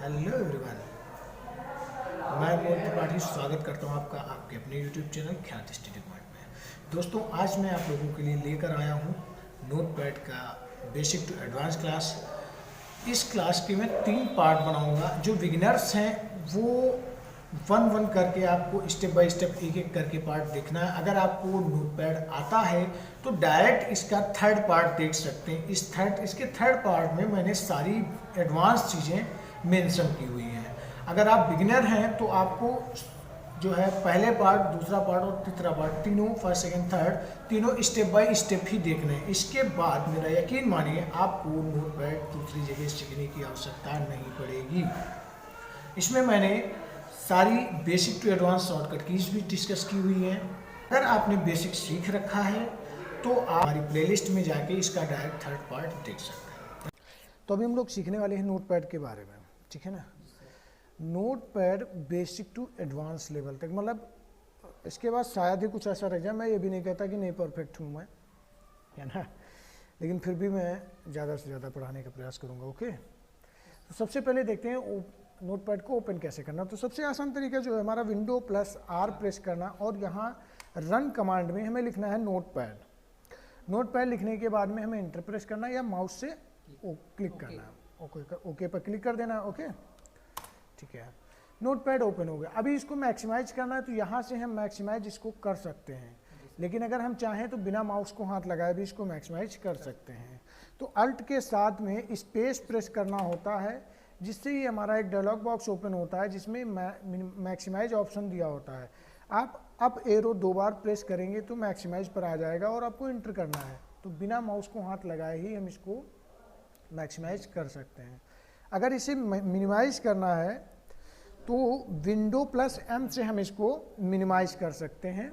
Hello everyone, मैं मोहित त्रिपाठी स्वागत करता हूं आपका आपके अपने यूट्यूब चैनल ख्याति स्टडी पॉइंट में। दोस्तों, आज मैं आप लोगों के लिए लेकर आया हूं नोटपैड का बेसिक टू एडवांस क्लास। इस क्लास के मैं 3 पार्ट बनाऊंगा। जो बिगिनर्स हैं वो वन वन करके आपको स्टेप बाय स्टेप एक एक करके पार्ट देखना है। अगर आपको नोटपैड आता है तो डायरेक्ट इसका थर्ड पार्ट देख सकते हैं। इसके थर्ड पार्ट में मैंने सारी एडवांस चीज़ें मेंशन की हुई हैं। अगर आप बिगिनर हैं तो आपको जो है पहले पार्ट, दूसरा पार्ट और तीसरा पार्ट, तीनों फर्स्ट सेकंड थर्ड तीनों स्टेप बाय स्टेप ही देखने हैं। इसके बाद मेरा यकीन मानिए आपको नोटपैड दूसरी जगह सीखने की आवश्यकता नहीं पड़ेगी। इसमें मैंने सारी basic to advance shortcut keys भी डिस्कस की हुई हैं। अगर आपने बेसिक सीख रखा है तो आप हमारी प्लेलिस्ट में जाके इसका डायरेक्ट थर्ड पार्ट देख सकते हैं। तो अभी हम लोग सीखने वाले हैं नोटपैड के बारे में, ठीक है ना। Notepad basic to advance level तक, मतलब इसके बाद शायद ही कुछ ऐसा रह जाए। मैं ये भी नहीं कहता कि नहीं परफेक्ट हूँ मैं, है ना, लेकिन फिर भी मैं ज़्यादा से ज़्यादा पढ़ाने का प्रयास करूँगा। ओके, तो सबसे पहले देखते हैं नोटपैड को ओपन कैसे करना। तो सबसे आसान तरीका जो है हमारा विंडो प्लस आर प्रेस करना और यहाँ रन कमांड में हमें लिखना है नोटपैड। नोटपैड लिखने के बाद में हमें इंटर प्रेस करना या माउस से क्लिक करना है। ओके पर क्लिक कर देना। ओके, ठीक है, नोटपैड ओपन हो गया। अभी इसको मैक्सिमाइज करना है तो यहाँ से हम मैक्सिमाइज इसको कर सकते हैं, लेकिन अगर हम चाहें तो बिना माउस को हाथ लगाए भी इसको मैक्सिमाइज कर सकते हैं। तो अल्ट के साथ में स्पेस प्रेस करना होता है, जिससे ये हमारा एक डायलॉग बॉक्स ओपन होता है जिसमें मैक्सिमाइज ऑप्शन दिया होता है। आप अप एरो 2 बार प्रेस करेंगे तो मैक्सिमाइज पर आ जाएगा और आपको इंटर करना है। तो बिना माउस को हाथ लगाए ही हम इसको मैक्सिमाइज कर सकते हैं। अगर इसे मिनिमाइज करना है तो विंडो प्लस एम से हम इसको मिनिमाइज कर सकते हैं।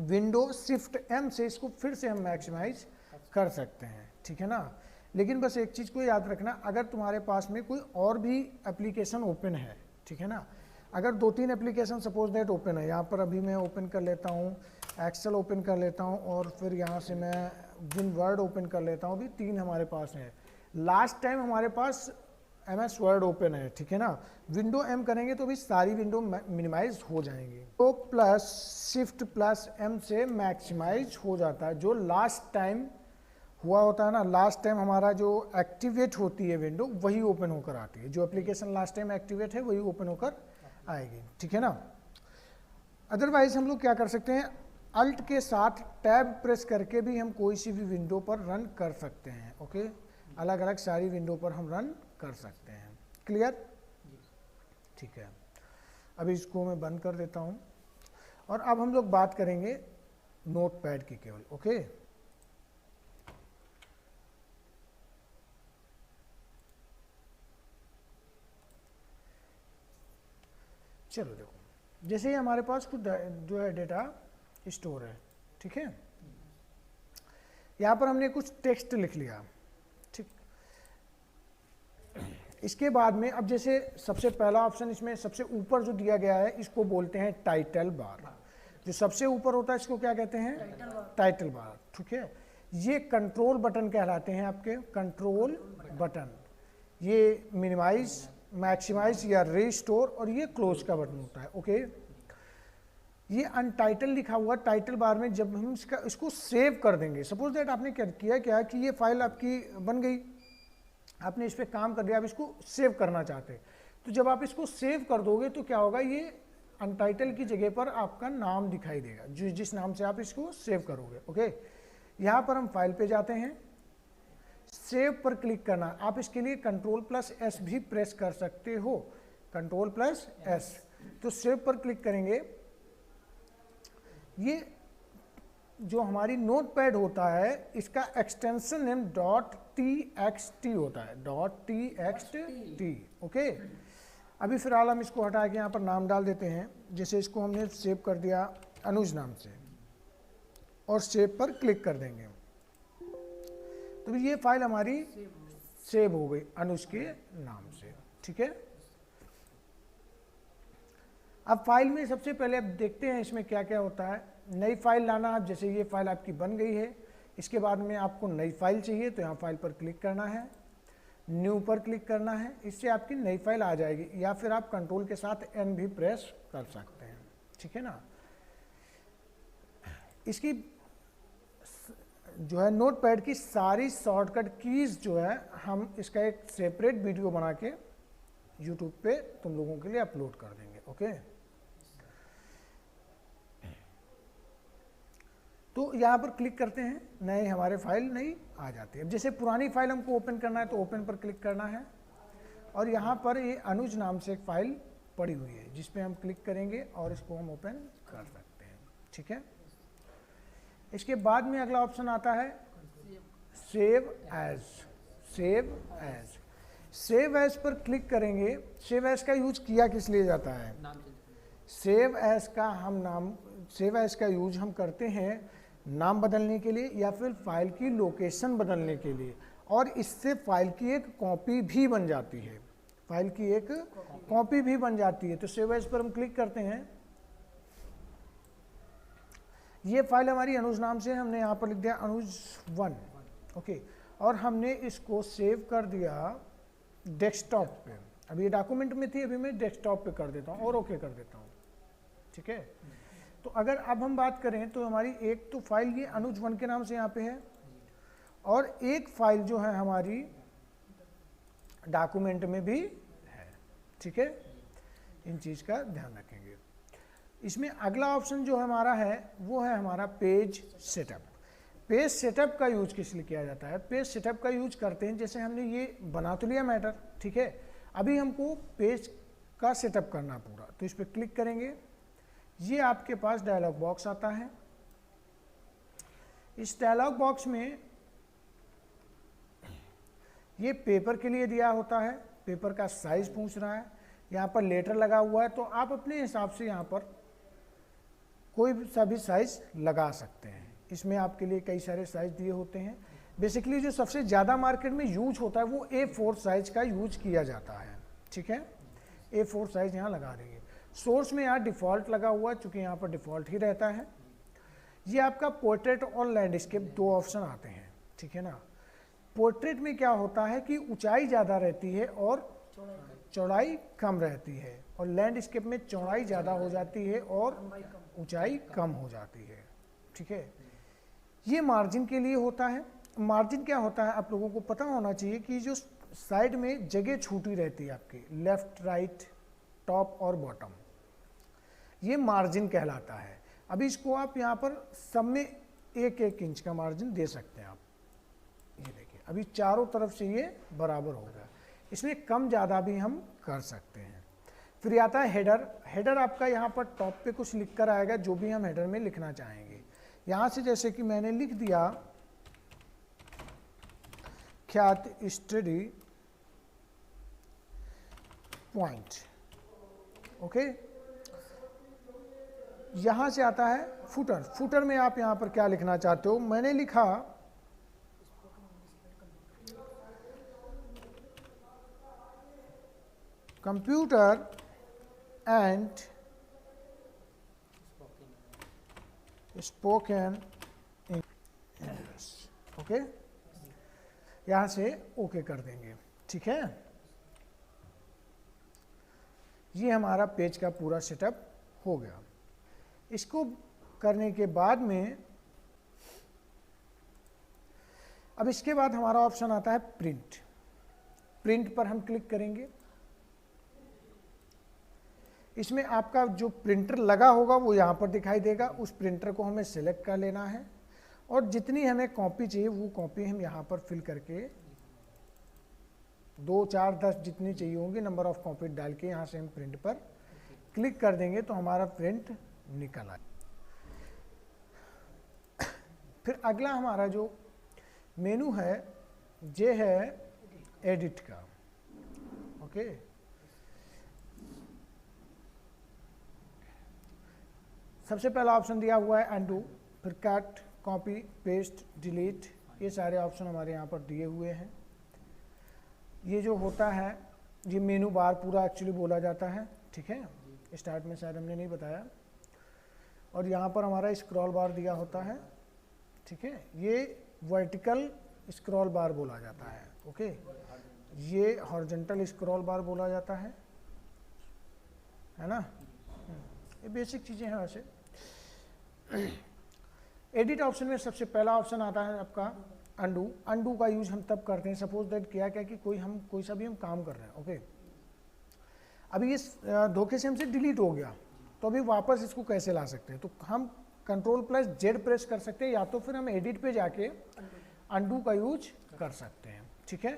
विंडो शिफ्ट एम से इसको फिर से हम मैक्सिमाइज कर सकते हैं, ठीक है ना। लेकिन बस एक चीज़ को याद रखना, अगर तुम्हारे पास में कोई और भी एप्लीकेशन ओपन है, ठीक है ना, अगर 2-3 एप्लीकेशन सपोज दैट ओपन है, यहाँ पर अभी मैं ओपन कर लेता हूँ, एक्सेल ओपन कर लेता हूँ और फिर यहाँ से मैं विन वर्ड ओपन कर लेता हूँ। अभी 3 हमारे पास है। लास्ट टाइम हमारे पास MS वर्ड ओपन है, ठीक है ना। विंडो एम करेंगे तो भी सारी विंडो मिनिमाइज हो जाएंगी। तो प्लस शिफ्ट प्लस एम से मैक्सिमाइज हो जाता है। जो लास्ट टाइम हुआ होता है ना, लास्ट टाइम हमारा जो एक्टिवेट होती है विंडो वही ओपन होकर आती है। जो एप्लीकेशन लास्ट टाइम एक्टिवेट है वही ओपन होकर आएगी, ठीक है ना। अदरवाइज हम लोग क्या कर सकते हैं, अल्ट के साथ टैब प्रेस करके भी हम कोई सी भी विंडो पर रन कर सकते हैं। ओके, अलग अलग सारी विंडो पर हम रन कर सकते हैं। क्लियर, ठीक है। अभी इसको मैं बंद कर देता हूं और अब हम लोग बात करेंगे नोटपैड की केवल। ओके, चलो देखो, जैसे ही हमारे पास कुछ जो है डेटा स्टोर है, ठीक है, यहाँ पर हमने कुछ टेक्स्ट लिख लिया, ठीक। इसके बाद में अब जैसे सबसे पहला ऑप्शन इसमें सबसे ऊपर जो दिया गया है इसको बोलते हैं टाइटल बार। जो सबसे ऊपर होता है इसको क्या कहते हैं, टाइटल बार, ठीक है। ये कंट्रोल बटन कहलाते हैं आपके, कंट्रोल बटन। ये मिनिमाइज, मैक्सिमाइज या रिस्टोर और ये क्लोज का बटन होता है। ओके, ये अनटाइटल लिखा हुआ टाइटल बार में जब हम इसको सेव कर देंगे, सपोज दैट आपने क्या किया कि ये फाइल आपकी बन गई, आपने इस पर काम कर दिया, आप इसको सेव करना चाहते हैं, तो जब आप इसको सेव कर दोगे तो क्या होगा, ये अनटाइटल की जगह पर आपका नाम दिखाई देगा, जिस नाम से आप इसको सेव करोगे। ओके, यहाँ पर हम फाइल पे जाते हैं, सेव पर क्लिक करना। आप इसके लिए Ctrl+S भी प्रेस कर सकते हो, Ctrl+S। तो सेव पर क्लिक करेंगे। ये जो हमारी नोटपैड होता है इसका एक्सटेंशन नेम .txt होता है, .txt। ओके, अभी फिलहाल हम इसको हटा के यहाँ पर नाम डाल देते हैं। जैसे इसको हमने सेव कर दिया अनुज नाम से और सेव पर क्लिक कर देंगे तो ये फाइल हमारी सेव हो गई अनुज के नाम से, ठीक है। अब फाइल में सबसे पहले अब देखते हैं इसमें क्या क्या होता है। नई फाइल लाना, आप जैसे ये फाइल आपकी बन गई है, इसके बाद में आपको नई फाइल चाहिए तो यहाँ फाइल पर क्लिक करना है। न्यू पर क्लिक करना है, इससे आपकी नई फाइल आ जाएगी, या फिर आप कंट्रोल के साथ एन भी प्रेस कर सकते हैं, ठीक है ना। इसकी जो है नोटपैड की सारी शॉर्टकट कीज जो है हम इसका एक सेपरेट वीडियो बना के यूट्यूब पे तुम लोगों के लिए अपलोड कर देंगे, ओके। तो यहाँ पर क्लिक करते हैं, नए हमारे फाइल नई आ जाती है। अब जैसे पुरानी फाइल हमको ओपन करना है तो ओपन पर क्लिक करना है, और यहाँ पर ये अनुज नाम से एक फाइल पड़ी हुई है जिस पे हम क्लिक करेंगे और इसको हम ओपन कर सकते हैं, ठीक है। इसके बाद में अगला ऑप्शन आता है save as. Save as, save as पर क्लिक करेंगे। सेव एज का यूज किया किस लिए जाता है? सेव एज का सेव एज का यूज हम करते हैं नाम बदलने के लिए या फिर फाइल की लोकेशन बदलने के लिए, और इससे फाइल की एक कॉपी भी बन जाती है, फाइल की एक कॉपी भी बन जाती है। तो सेव एज पर हम क्लिक करते हैं। ये फाइल हमारी अनुज नाम से, हमने यहाँ पर लिख दिया अनुज 1, ओके, और हमने इसको सेव कर दिया डेस्कटॉप पे। अभी ये डॉक्यूमेंट में थी, अभी मैं डेस्कटॉप पे कर देता हूँ और ओके कर देता हूँ, ठीक है। तो अगर अब हम बात करें तो हमारी एक तो फाइल ये अनुज 1 के नाम से यहाँ पे है, और एक फाइल जो है हमारी डॉक्यूमेंट में भी है, ठीक है। इन चीज़ का ध्यान रखेंगे। इसमें अगला ऑप्शन जो हमारा है वो है हमारा पेज सेटअप। पेज सेटअप का यूज किस लिए किया जाता है? पेज सेटअप का यूज करते हैं, जैसे हमने ये बना तो लिया मैटर, ठीक है, अभी हमको पेज का सेटअप करना पूरा, तो इस पर क्लिक करेंगे। ये आपके पास डायलॉग बॉक्स आता है। इस डायलॉग बॉक्स में ये पेपर के लिए दिया होता है, पेपर का साइज पूछ रहा है, यहाँ पर लेटर लगा हुआ है, तो आप अपने हिसाब से यहाँ पर कोई सा भी साइज लगा सकते हैं। इसमें आपके लिए कई सारे साइज दिए होते हैं। बेसिकली जो सबसे ज़्यादा मार्केट में यूज होता है वो A4 साइज का यूज किया जाता है, ठीक है। A4 साइज यहाँ लगा देंगे। सोर्स में यहाँ डिफ़ॉल्ट लगा हुआ है, चूँकि यहाँ पर डिफ़ॉल्ट ही रहता है। ये आपका पोर्ट्रेट और लैंडस्केप दो ऑप्शन आते हैं, ठीक है ना। पोर्ट्रेट में क्या होता है कि ऊंचाई ज़्यादा रहती है और चौड़ाई कम रहती है, और लैंडस्केप में चौड़ाई ज़्यादा हो जाती है और ऊंचाई कम हो जाती है, ठीक है। ये मार्जिन के लिए होता है। मार्जिन क्या होता है आप लोगों को पता होना चाहिए कि जो साइड में जगह छूटी रहती है आपकी, लेफ्ट राइट टॉप और बॉटम, ये मार्जिन कहलाता है। अभी इसको आप यहाँ पर सब में 1-1 इंच का मार्जिन दे सकते हैं आप। ये देखिए अभी चारों तरफ से ये बराबर हो गया। इसमें कम ज़्यादा भी हम कर सकते हैं। फिर आता है हेडर। हेडर आपका यहाँ पर टॉप पे कुछ लिख कर आएगा, जो भी हम हेडर में लिखना चाहेंगे। यहाँ से जैसे कि मैंने लिख दिया ख्यात स्टडी पॉइंट, ओके। यहाँ से आता है फुटर। फुटर में आप यहाँ पर क्या लिखना चाहते हो? मैंने लिखा computer and spoken English, okay. यहाँ से ओके कर देंगे, ठीक है। ये हमारा पेज का पूरा सेटअप हो गया। इसको करने के बाद में अब इसके बाद हमारा ऑप्शन आता है प्रिंट। प्रिंट पर हम क्लिक करेंगे। इसमें आपका जो प्रिंटर लगा होगा वो यहाँ पर दिखाई देगा। उस प्रिंटर को हमें सेलेक्ट कर लेना है, और जितनी हमें कॉपी चाहिए वो कॉपी हम यहाँ पर फिल करके 2, 4, 10 जितनी चाहिए होंगी नंबर ऑफ कॉपी डाल के यहाँ से हम प्रिंट पर क्लिक कर देंगे तो हमारा प्रिंट निकल आए। फिर अगला हमारा जो मेनू है ये है एडिट का, ओके। सबसे पहला ऑप्शन दिया हुआ है अनडू, फिर कट, कॉपी, पेस्ट, डिलीट, ये सारे ऑप्शन हमारे यहाँ पर दिए हुए हैं। ये जो होता है ये मेनू बार पूरा एक्चुअली बोला जाता है, ठीक है। स्टार्ट में शायद हमने नहीं बताया। और यहाँ पर हमारा स्क्रॉल बार दिया होता है, ठीक है। ये वर्टिकल स्क्रॉल बार बोला जाता है, ओके। ये हॉरिजॉन्टल स्क्रॉल बार बोला जाता है ना। ये बेसिक चीज़ें हैं वैसे। एडिट ऑप्शन में सबसे पहला ऑप्शन आता है आपका अंडू। अंडू का यूज हम तब करते हैं, सपोज दैट क्या कि कोई सा भी हम काम कर रहे हैं, ओके, अभी इस धोखे से हमसे डिलीट हो गया, तो अभी वापस इसको कैसे ला सकते हैं? तो हम Ctrl+Z प्रेस कर सकते हैं, या तो फिर हम एडिट पे जाके अंडू का यूज कर सकते हैं, ठीक है।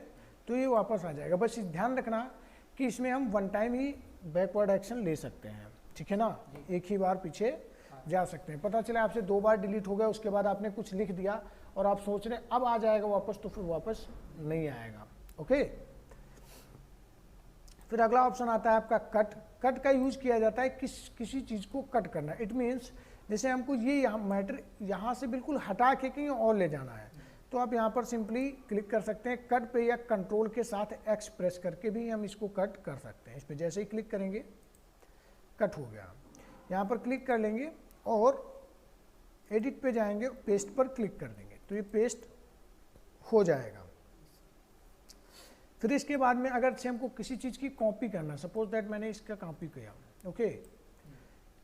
तो ये वापस आ जाएगा। बस ध्यान रखना कि इसमें हम वन टाइम ही बैकवर्ड एक्शन ले सकते हैं, ठीक है ना, एक ही बार पीछे जा सकते हैं। पता चला आपसे 2 बार डिलीट हो गया, उसके बाद आपने कुछ लिख दिया और आप सोच रहे अब आ जाएगा वापस, तो फिर वापस नहीं आएगा, ओके। फिर अगला ऑप्शन आता है आपका कट। कट का यूज किया जाता है किसी चीज़ को कट करना। इट मीन्स जैसे हमको ये मैटर यहाँ से बिल्कुल हटा के कहीं और ले जाना है, तो आप यहाँ पर सिंपली क्लिक कर सकते हैं कट पे, या कंट्रोल के साथ X प्रेस करके भी हम इसको कट कर सकते हैं। इस पर जैसे ही क्लिक करेंगे कट हो गया। यहाँ पर क्लिक कर लेंगे और एडिट पे जाएंगे, पेस्ट पर क्लिक कर देंगे तो ये पेस्ट हो जाएगा। फिर इसके बाद में अगर से हमको किसी चीज़ की कॉपी करना, सपोज दैट मैंने इसका कॉपी किया, ओके,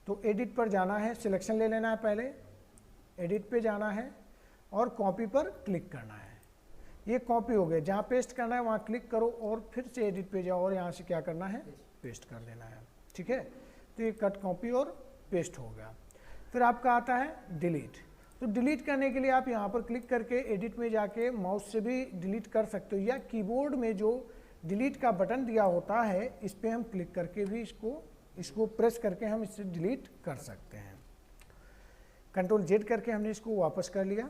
तो एडिट पर जाना है, सिलेक्शन ले लेना है पहले, एडिट पे जाना है और कॉपी पर क्लिक करना है। ये कॉपी हो गया। जहाँ पेस्ट करना है वहाँ क्लिक करो और फिर से एडिट पे जाओ और यहाँ से क्या करना है, पेस्ट कर देना है, ठीक है। तो ये कट, कॉपी और पेस्ट हो गया। फिर आपका आता है डिलीट। तो डिलीट करने के लिए आप यहाँ पर क्लिक करके एडिट में जाके माउस से भी डिलीट कर सकते हो, या कीबोर्ड में जो डिलीट का बटन दिया होता है इस पर हम क्लिक करके भी इसको प्रेस करके हम इससे डिलीट कर सकते हैं। Ctrl+Z करके हमने इसको वापस कर लिया।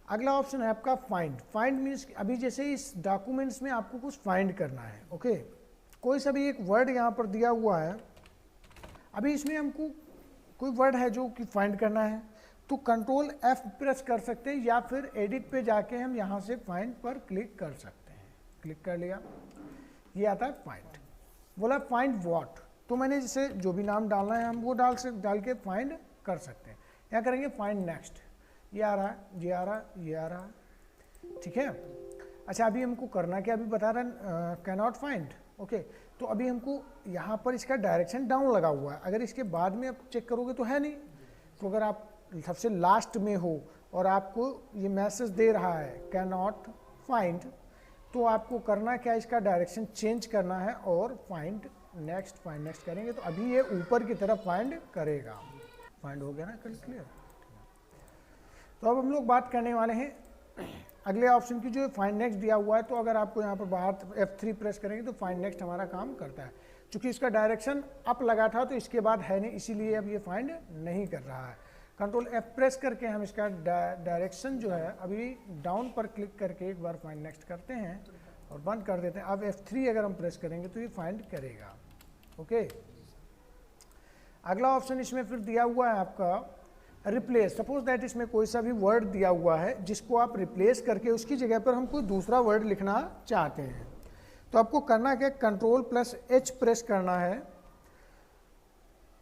अगला ऑप्शन है आपका फाइंड। फाइंड मीन्स अभी जैसे इस डॉक्यूमेंट्स में आपको कुछ फाइंड करना है, ओके, कोई सा भी एक वर्ड यहाँ पर दिया हुआ है, अभी इसमें हमको कोई वर्ड है जो कि फाइंड करना है, तो Ctrl+F प्रेस कर सकते हैं, या फिर एडिट पे जाके हम यहाँ से फाइंड पर क्लिक कर सकते हैं। क्लिक कर लिया, ये आता है फाइंड। बोला फाइंड व्हाट, तो मैंने जैसे जो भी नाम डालना है हम वो डाल के फाइंड कर सकते हैं। क्या करेंगे, फाइंड नेक्स्ट, ये आ रहा है, ये आ रहा है, ये आ रहा है, ठीक है। अच्छा, अभी हमको करना क्या, अभी बता रहा है कैन नॉट फाइंड, ओके। तो अभी हमको यहाँ पर इसका डायरेक्शन डाउन लगा हुआ है, अगर इसके बाद में आप चेक करोगे तो है नहीं। तो अगर आप सबसे लास्ट में हो और आपको ये मैसेज दे रहा है कैन नॉट फाइंड, तो आपको करना क्या, इसका डायरेक्शन चेंज करना है और फाइंड नेक्स्ट करेंगे तो अभी ये ऊपर की तरफ फाइंड करेगा। फाइंड हो गया ना, क्लियर। तो अब हम लोग बात करने वाले हैं अगले ऑप्शन की, जो फाइंड नेक्स्ट दिया हुआ है। तो अगर आपको यहाँ पर बाहर F3 प्रेस करेंगे तो फाइंड नेक्स्ट हमारा काम करता है। चूंकि इसका डायरेक्शन अप लगा था तो इसके बाद है नहीं, इसीलिए अब ये फाइंड नहीं कर रहा है। Ctrl+F प्रेस करके हम इसका डायरेक्शन जो है अभी डाउन पर क्लिक करके एक बार फाइंड नेक्स्ट करते हैं और बंद कर देते हैं। अब F3 अगर हम प्रेस करेंगे तो ये फाइंड करेगा, ओके। अगला ऑप्शन इसमें फिर दिया हुआ है आपका रिप्लेस। सपोज दैट इसमें कोई सा भी वर्ड दिया हुआ है जिसको आप रिप्लेस करके उसकी जगह पर हम कोई दूसरा वर्ड लिखना चाहते हैं, तो आपको करना क्या, Ctrl+H प्रेस करना है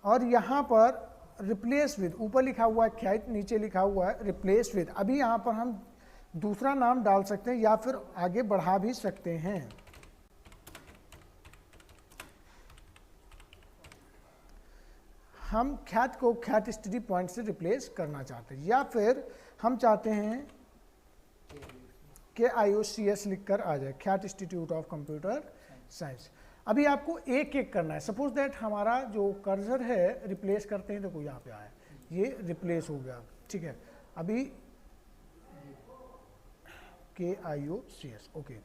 और यहाँ पर रिप्लेस विद, ऊपर लिखा हुआ है ख्यात, नीचे लिखा हुआ है रिप्लेस विद। अभी यहाँ पर हम दूसरा नाम डाल सकते हैं या फिर आगे बढ़ा भी सकते हैं। हम ख्यात को ख्यात स्टडी पॉइंट से रिप्लेस करना चाहते हैं, या फिर हम चाहते हैं कि IOCS लिखकर आ जाए, ख्यात इंस्टीट्यूट ऑफ कंप्यूटर साइंस। अभी आपको एक एक करना है। सपोज दैट हमारा जो कर्सर है रिप्लेस करते हैं, देखो यहाँ पे आया, ये रिप्लेस हो गया, ठीक है। अभी KIOCS, ओके,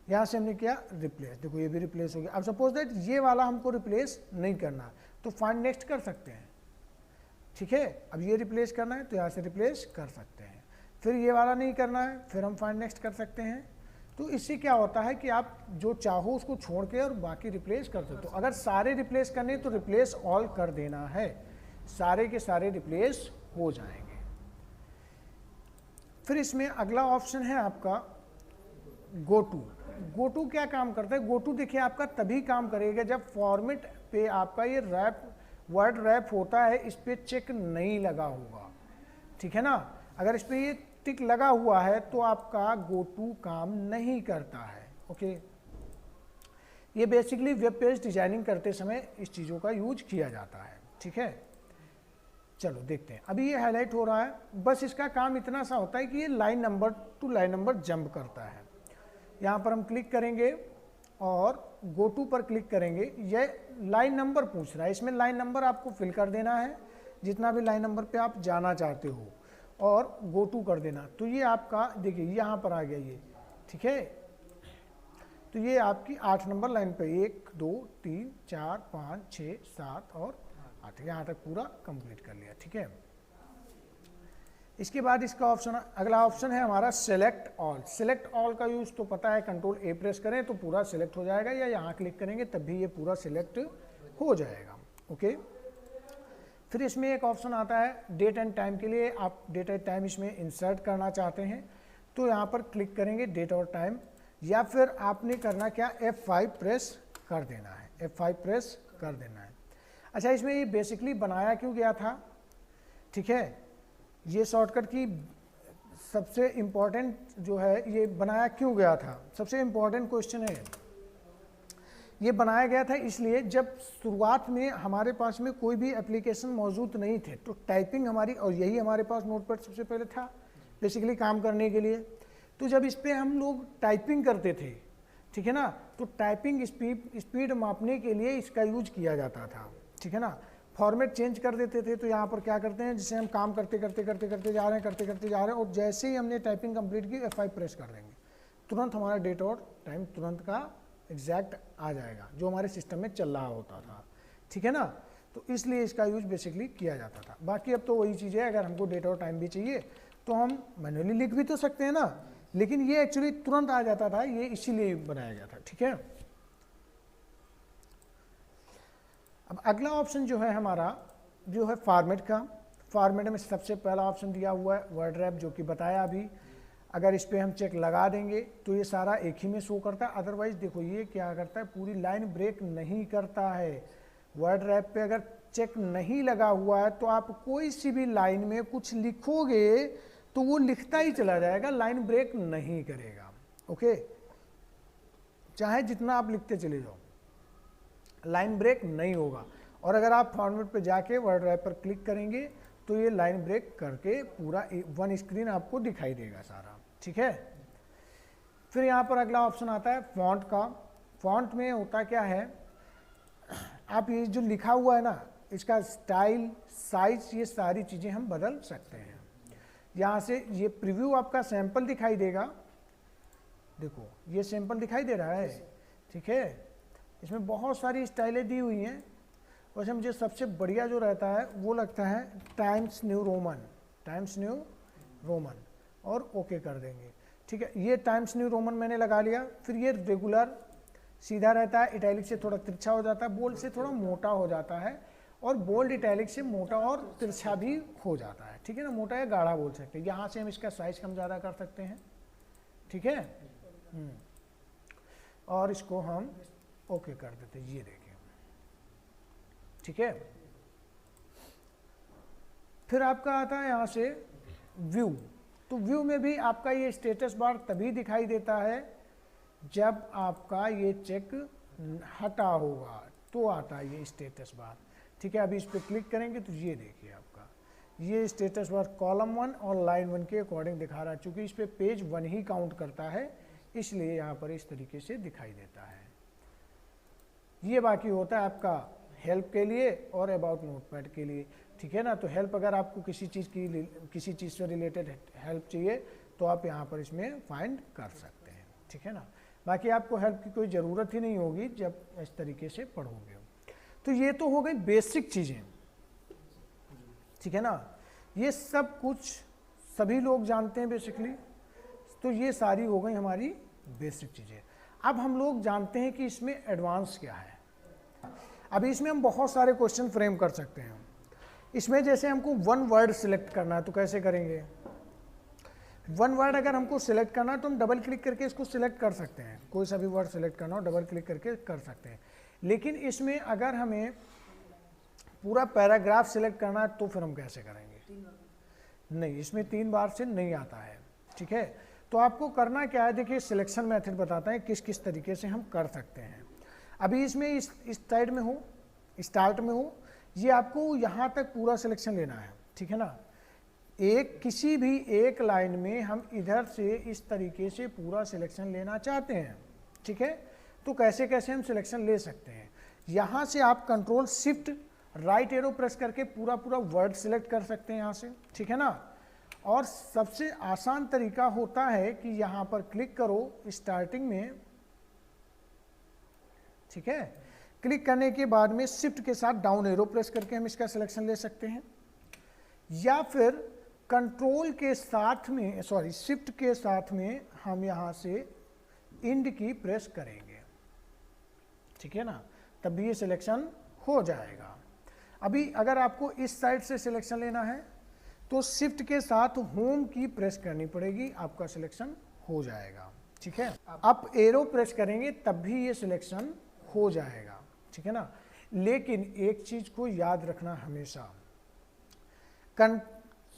यहाँ से हमने किया रिप्लेस, देखो ये भी रिप्लेस हो गया। अब सपोज दैट ये वाला हमको रिप्लेस नहीं करना तो फाइंड नेक्स्ट कर सकते हैं, ठीक है। अब ये रिप्लेस करना है तो यहाँ से रिप्लेस कर सकते हैं। फिर ये वाला नहीं करना है, फिर हम फाइंड नेक्स्ट कर सकते हैं। तो इससे क्या होता है कि आप जो चाहो उसको छोड़ के और बाकी रिप्लेस कर सकते हो। अगर सारे रिप्लेस करने तो रिप्लेस ऑल कर देना है, सारे के सारे रिप्लेस हो जाएंगे। फिर इसमें अगला ऑप्शन है आपका गो टू। गो टू क्या काम करता है, गो टू देखिए आपका तभी काम करेगा जब फॉर्मेट पे आपका ये वर्ड रैप होता है, इस पर चेक नहीं लगा होगा, ठीक है ना। अगर इस पर ये टिक लगा हुआ है तो आपका गो टू काम नहीं करता है, ओके। ये बेसिकली वेब पेज डिजाइनिंग करते समय इस चीज़ों का यूज किया जाता है, ठीक है। चलो देखते हैं, अभी ये हाईलाइट हो रहा है, बस इसका काम इतना सा होता है कि ये line number two line number jump करता है। यहाँ पर हम क्लिक करेंगे और गो टू पर क्लिक करेंगे, ये लाइन नंबर पूछ रहा है, इसमें लाइन नंबर आपको फिल कर देना है जितना भी लाइन नंबर पे आप जाना चाहते हो और गो टू कर देना। तो ये आपका देखिए यहाँ पर आ गया ये, ठीक है। तो ये आपकी 8 नंबर लाइन पे 1 2 3 4 5 6 7 और 8 यहाँ तक पूरा कंप्लीट कर लिया, ठीक है। इसके बाद इसका ऑप्शन, अगला ऑप्शन है हमारा सेलेक्ट ऑल। सेलेक्ट ऑल का यूज़ तो पता है, कंट्रोल ए प्रेस करें तो पूरा सिलेक्ट हो जाएगा, या यहाँ क्लिक करेंगे तब भी ये पूरा सिलेक्ट हो जाएगा, ओके। फिर इसमें एक ऑप्शन आता है डेट एंड टाइम के लिए, आप डेट एंड टाइम इसमें इंसर्ट करना चाहते हैं तो यहाँ पर क्लिक करेंगे डेट और टाइम, या फिर आपने करना क्या, F5 प्रेस कर देना है, F5 प्रेस कर देना है। अच्छा, इसमें ये बेसिकली बनाया क्यों गया था, ठीक है, ये शॉर्टकट की सबसे इम्पॉर्टेंट जो है ये बनाया क्यों गया था, सबसे इम्पॉर्टेंट क्वेश्चन है। ये बनाया गया था इसलिए जब शुरुआत में हमारे पास में कोई भी एप्लीकेशन मौजूद नहीं थे तो टाइपिंग हमारी, और यही हमारे पास नोटपैड सबसे पहले था बेसिकली काम करने के लिए, तो जब इस पर हम लोग टाइपिंग करते थे, ठीक है ना, तो टाइपिंग स्पीड मापने के लिए इसका यूज किया जाता था, ठीक है ना। फॉर्मेट चेंज कर देते थे तो यहाँ पर क्या करते हैं, जिसे हम काम करते जा रहे हैं और जैसे ही हमने टाइपिंग कंप्लीट की F5 प्रेस कर देंगे, तुरंत हमारा डेट और टाइम तुरंत का एग्जैक्ट आ जाएगा जो हमारे सिस्टम में चल रहा होता था, ठीक है ना। तो इसलिए इसका यूज बेसिकली किया जाता था। बाकी अब तो वही चीज़ है, अगर हमको डेट और टाइम भी चाहिए तो हम मैन्युअली लिख भी तो सकते हैं ना, लेकिन ये एक्चुअली तुरंत आ जाता था, ये इसीलिए बनाया गया था, ठीक है। अब अगला ऑप्शन जो है हमारा जो है फॉर्मेट का। फॉर्मेट में सबसे पहला ऑप्शन दिया हुआ है वर्ड रैप, जो कि बताया अभी। अगर इस पर हम चेक लगा देंगे तो ये सारा एक ही में शो करता है, अदरवाइज देखो ये क्या करता है, पूरी लाइन ब्रेक नहीं करता है। वर्ड रैप पे अगर चेक नहीं लगा हुआ है तो आप कोई सी भी लाइन में कुछ लिखोगे तो वो लिखता ही चला जाएगा, लाइन ब्रेक नहीं करेगा, ओके। चाहे जितना आप लिखते चले जाओ, लाइन ब्रेक नहीं होगा। और अगर आप फॉर्मेट पे जाके वर्ड रैप पर क्लिक करेंगे तो ये लाइन ब्रेक करके पूरा वन स्क्रीन आपको दिखाई देगा सारा, ठीक है। फिर यहाँ पर अगला ऑप्शन आता है फॉन्ट का। फॉन्ट में होता क्या है, आप ये जो लिखा हुआ है ना, इसका स्टाइल, साइज, ये सारी चीज़ें हम बदल सकते हैं। यहाँ से ये प्रीव्यू आपका सैंपल दिखाई देगा, देखो ये सैंपल दिखाई दे रहा है, ठीक है। इसमें बहुत सारी स्टाइलें दी हुई हैं, वैसे मुझे सबसे बढ़िया जो रहता है वो लगता है टाइम्स न्यू रोमन, और ओके कर देंगे, ठीक है। ये टाइम्स न्यू रोमन मैंने लगा लिया। फिर ये रेगुलर सीधा रहता है, इटैलिक से थोड़ा तिरछा हो जाता है, बोल्ड से थोड़ा मोटा हो जाता है, और बोल्ड इटैलिक से मोटा और तिरछा भी हो जाता है, ठीक है ना, मोटा या गाढ़ा बोल सकते हैं। यहाँ से हम इसका साइज कम ज़्यादा कर सकते हैं, ठीक है। और इसको हम ओके कर देते हैं, ये देखिए, ठीक है। फिर आपका आता है यहाँ से व्यू। तो व्यू में भी आपका ये स्टेटस बार तभी दिखाई देता है जब आपका ये चेक हटा होगा तो आता है ये स्टेटस बार, ठीक है। अभी इस पर क्लिक करेंगे तो ये देखिए आपका ये स्टेटस बार कॉलम 1 और लाइन 1 के अकॉर्डिंग दिखा रहा है। चूँकि इस पर पेज 1 ही काउंट करता है इसलिए यहाँ पर इस तरीके से दिखाई देता है। ये बाकी होता है आपका हेल्प के लिए और अबाउट नोटपैड के लिए, ठीक है ना। तो हेल्प, अगर आपको किसी चीज़ से रिलेटेड हेल्प चाहिए तो आप यहाँ पर इसमें फाइंड कर सकते हैं, ठीक है ना। बाकी आपको हेल्प की कोई ज़रूरत ही नहीं होगी जब इस तरीके से पढ़ोगे। तो ये तो हो गई बेसिक चीज़ें, ठीक है ना। ये सब कुछ सभी लोग जानते हैं बेसिकली, तो ये सारी हो गई हमारी बेसिक चीज़ें। अब हम लोग जानते हैं कि इसमें एडवांस क्या है। अभी इसमें हम बहुत सारे क्वेश्चन फ्रेम कर सकते हैं। इसमें जैसे हमको वन वर्ड सिलेक्ट करना है तो कैसे करेंगे। वन वर्ड अगर हमको सिलेक्ट करना है तो हम डबल क्लिक करके इसको सिलेक्ट कर सकते हैं, कोई सा भी वर्ड सिलेक्ट करना हो डबल क्लिक करके कर सकते हैं। लेकिन इसमें अगर हमें पूरा पैराग्राफ सिलेक्ट करना है तो फिर हम कैसे करेंगे। नहीं, इसमें 3 बार से नहीं आता है, ठीक है। तो आपको करना क्या है, देखिए सिलेक्शन मेथड बताता है किस किस तरीके से हम कर सकते हैं। अभी इसमें इस साइड में हूँ, स्टार्ट में हूँ, ये आपको यहाँ तक पूरा सिलेक्शन लेना है, ठीक है ना। किसी भी एक लाइन में हम इधर से इस तरीके से पूरा सिलेक्शन लेना चाहते हैं, ठीक है। तो कैसे कैसे हम सिलेक्शन ले सकते हैं, यहाँ से आप control shift right arrow press करके पूरा वर्ड सिलेक्ट कर सकते हैं यहाँ से, ठीक है ना। और सबसे आसान तरीका होता है कि यहाँ पर क्लिक करो स्टार्टिंग में, ठीक है। क्लिक करने के बाद में शिफ्ट के साथ डाउन एरो प्रेस करके हम इसका सिलेक्शन ले सकते हैं, या फिर कंट्रोल के साथ में शिफ्ट के साथ में हम यहाँ से इंड की प्रेस करेंगे, ठीक है ना, तब भी ये सिलेक्शन हो जाएगा। अभी अगर आपको इस साइड से सिलेक्शन लेना है तो शिफ्ट के साथ होम की प्रेस करनी पड़ेगी, आपका सिलेक्शन हो जाएगा, ठीक है। अप एरो प्रेस करेंगे तब भी ये सिलेक्शन हो जाएगा, ठीक है ना। लेकिन एक चीज को याद रखना हमेशा,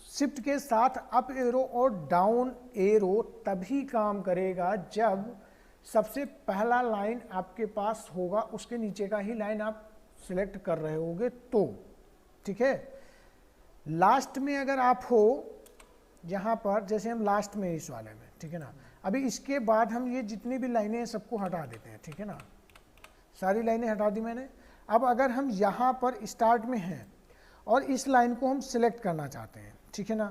शिफ्ट के साथ अप एरो और डाउन एरो तभी काम करेगा जब सबसे पहला लाइन आपके पास होगा, उसके नीचे का ही लाइन आप सिलेक्ट कर रहे होगे तो, ठीक है। लास्ट में अगर आप हो यहाँ पर, जैसे हम लास्ट में इस वाले में, ठीक है ना, अभी इसके बाद हम ये जितनी भी लाइनें हैं सबको हटा देते हैं, ठीक है ना, सारी लाइनें हटा दी मैंने। अब अगर हम यहाँ पर स्टार्ट में हैं और इस लाइन को हम सिलेक्ट करना चाहते हैं, ठीक है ना,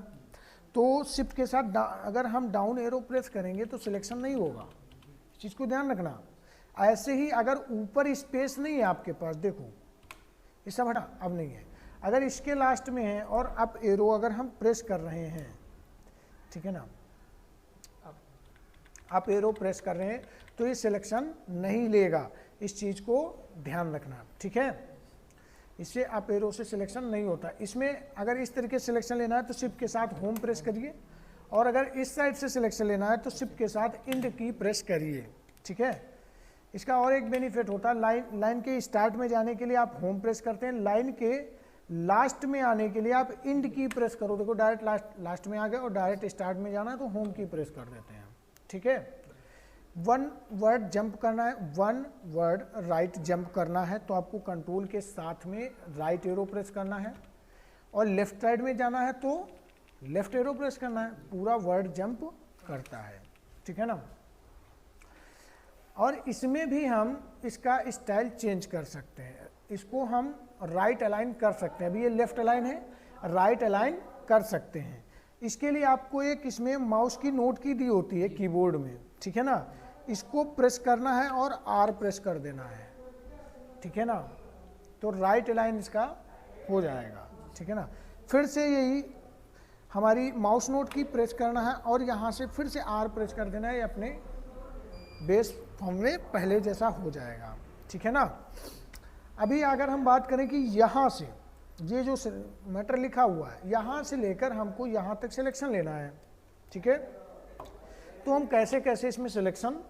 तो शिफ्ट के साथ अगर हम डाउन एरो प्रेस करेंगे तो सिलेक्शन नहीं होगा, इस चीज़ को ध्यान रखना। ऐसे ही अगर ऊपर स्पेस नहीं है आपके पास, देखो ये सब हटा, अब नहीं है, अगर इसके लास्ट में है और अप एरो अगर हम प्रेस कर रहे हैं, ठीक है ना, अप एरो प्रेस कर रहे हैं तो ये सिलेक्शन नहीं लेगा, इस चीज़ को ध्यान रखना, ठीक है। इससे अप एरो से सिलेक्शन नहीं होता। इसमें अगर इस तरीके से सिलेक्शन लेना है तो शिफ्ट के साथ होम प्रेस करिए, और अगर इस साइड से सिलेक्शन लेना है तो शिफ्ट के साथ इंड की प्रेस करिए, ठीक है। इसका और एक बेनिफिट होता है, लाइन के स्टार्ट में जाने के लिए आप होम प्रेस करते हैं, लाइन के लास्ट में आने के लिए आप इंड की प्रेस करो, देखो डायरेक्ट लास्ट में आ गए, और डायरेक्ट स्टार्ट में जाना है तो होम की प्रेस कर देते हैं, ठीक है। वन वर्ड जंप करना है, वन वर्ड राइट जंप करना है तो आपको कंट्रोल के साथ में राइट एरो प्रेस करना है, और लेफ्ट साइड में जाना है तो लेफ्ट एरो प्रेस करना है, पूरा वर्ड जंप करता है, ठीक है ना। और इसमें भी हम इसका स्टाइल चेंज कर सकते हैं, इसको हम राइट अलाइन कर सकते हैं, अभी ये लेफ्ट अलाइन है, राइट अलाइन कर सकते हैं। इसके लिए आपको एक इसमें माउस की नोट की दी होती है कीबोर्ड में, ठीक है ना, इसको प्रेस करना है और आर प्रेस कर देना है, ठीक है ना, तो राइट अलाइन इसका हो जाएगा, ठीक है ना। फिर से यही हमारी माउस नोट की प्रेस करना है और यहाँ से फिर से आर प्रेस कर देना है, ये अपने बेस फॉर्म में पहले जैसा हो जाएगा, ठीक है ना। अभी अगर हम बात करें कि यहाँ से ये जो मैटर लिखा हुआ है यहाँ से लेकर हमको यहाँ तक सिलेक्शन लेना है, ठीक है, तो हम कैसे कैसे इसमें सिलेक्शन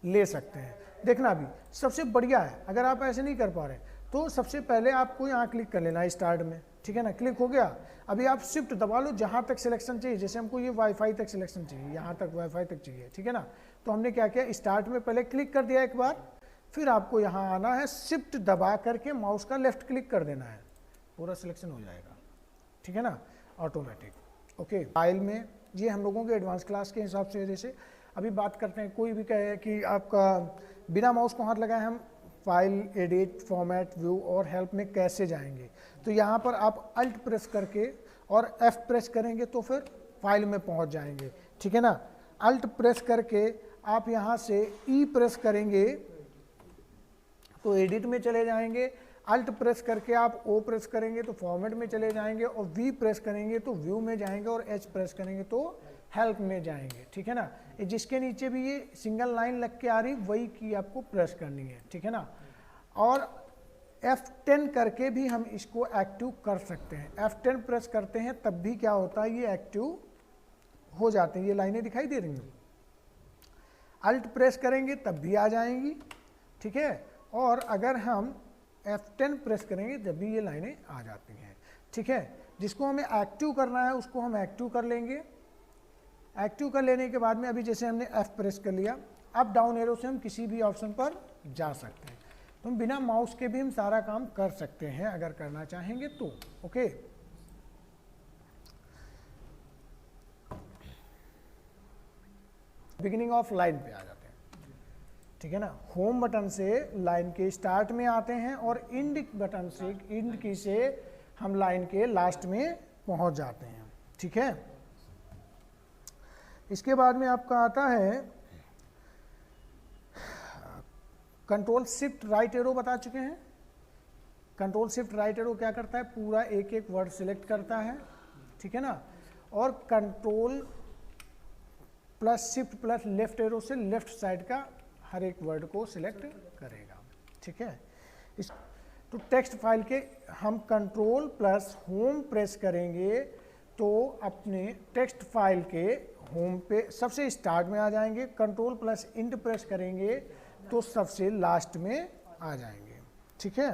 ले सकते हैं देखना। अभी सबसे बढ़िया है, अगर आप ऐसे नहीं कर पा रहे तो सबसे पहले आपको यहाँ क्लिक कर लेना है स्टार्ट में, ठीक है ना, क्लिक हो गया। अभी आप शिफ्ट दबा लो जहाँ तक सिलेक्शन चाहिए, जैसे हमको ये वाईफाई तक सिलेक्शन चाहिए, यहाँ तक वाईफाई तक चाहिए, ठीक है ना, तो हमने क्या किया, स्टार्ट में पहले क्लिक कर दिया एक बार, फिर आपको यहाँ आना है, शिफ्ट दबा करके माउस का लेफ्ट क्लिक कर देना है, पूरा सिलेक्शन हो जाएगा, ठीक है ना, ऑटोमेटिक। ओके, फाइल में ये हम लोगों के एडवांस क्लास के हिसाब से, जैसे अभी बात करते हैं, कोई भी कहे कि आपका बिना माउस को हाथ लगाए हम फाइल, एडिट, फॉर्मेट, व्यू और हेल्प में कैसे जाएंगे, तो यहाँ पर आप अल्ट प्रेस करके और F प्रेस करेंगे तो फिर फाइल में पहुँच जाएंगे, ठीक है ना। अल्ट प्रेस करके आप यहाँ से E प्रेस करेंगे तो एडिट में चले जाएंगे, अल्ट प्रेस करके आप O प्रेस करेंगे तो फॉर्मेट में चले जाएंगे, और V प्रेस करेंगे तो व्यू में जाएंगे, और H प्रेस करेंगे तो हेल्प में जाएंगे, ठीक है ना। जिसके नीचे भी ये सिंगल लाइन लग के आ रही वही की आपको प्रेस करनी है, ठीक है ना। और F10 करके भी हम इसको एक्टिव कर सकते हैं, F10 प्रेस करते हैं तब भी क्या होता है, ये एक्टिव हो जाते हैं, ये लाइनें दिखाई दे रही हैं। अल्ट प्रेस करेंगे तब भी आ जाएंगी, ठीक है, और अगर हम F10 प्रेस करेंगे जब भी ये लाइनें आ जाती हैं, ठीक है। जिसको हमें एक्टिव करना है उसको हम एक्टिव कर लेंगे, एक्टिव कर लेने के बाद में अभी जैसे हमने F प्रेस कर लिया, अप डाउन एरो से हम किसी भी ऑप्शन पर जा सकते हैं। तो हम बिना माउस के भी हम सारा काम कर सकते हैं अगर करना चाहेंगे तो। ओके, बिगिनिंग ऑफ लाइन पे आ जाते हैं, ठीक है ना। होम बटन से लाइन के स्टार्ट में आते हैं और इंड बटन से, इंड की से हम लाइन के लास्ट में पहुंच जाते हैं, ठीक है। इसके बाद में आपका आता है कंट्रोल शिफ्ट राइट एरो, बता चुके हैं। कंट्रोल शिफ्ट राइट एरो क्या करता है, पूरा एक एक वर्ड सिलेक्ट करता है, ठीक है ना। और control plus shift plus left arrow से लेफ्ट साइड का हर एक वर्ड को सिलेक्ट करेगा, ठीक है। इस तो टेक्स्ट फाइल के हम कंट्रोल प्लस होम प्रेस करेंगे तो अपने टेक्स्ट फाइल के होम पे सबसे स्टार्ट में आ जाएंगे। कंट्रोल प्लस इंट प्रेस करेंगे तो सबसे लास्ट में आ जाएंगे, ठीक है।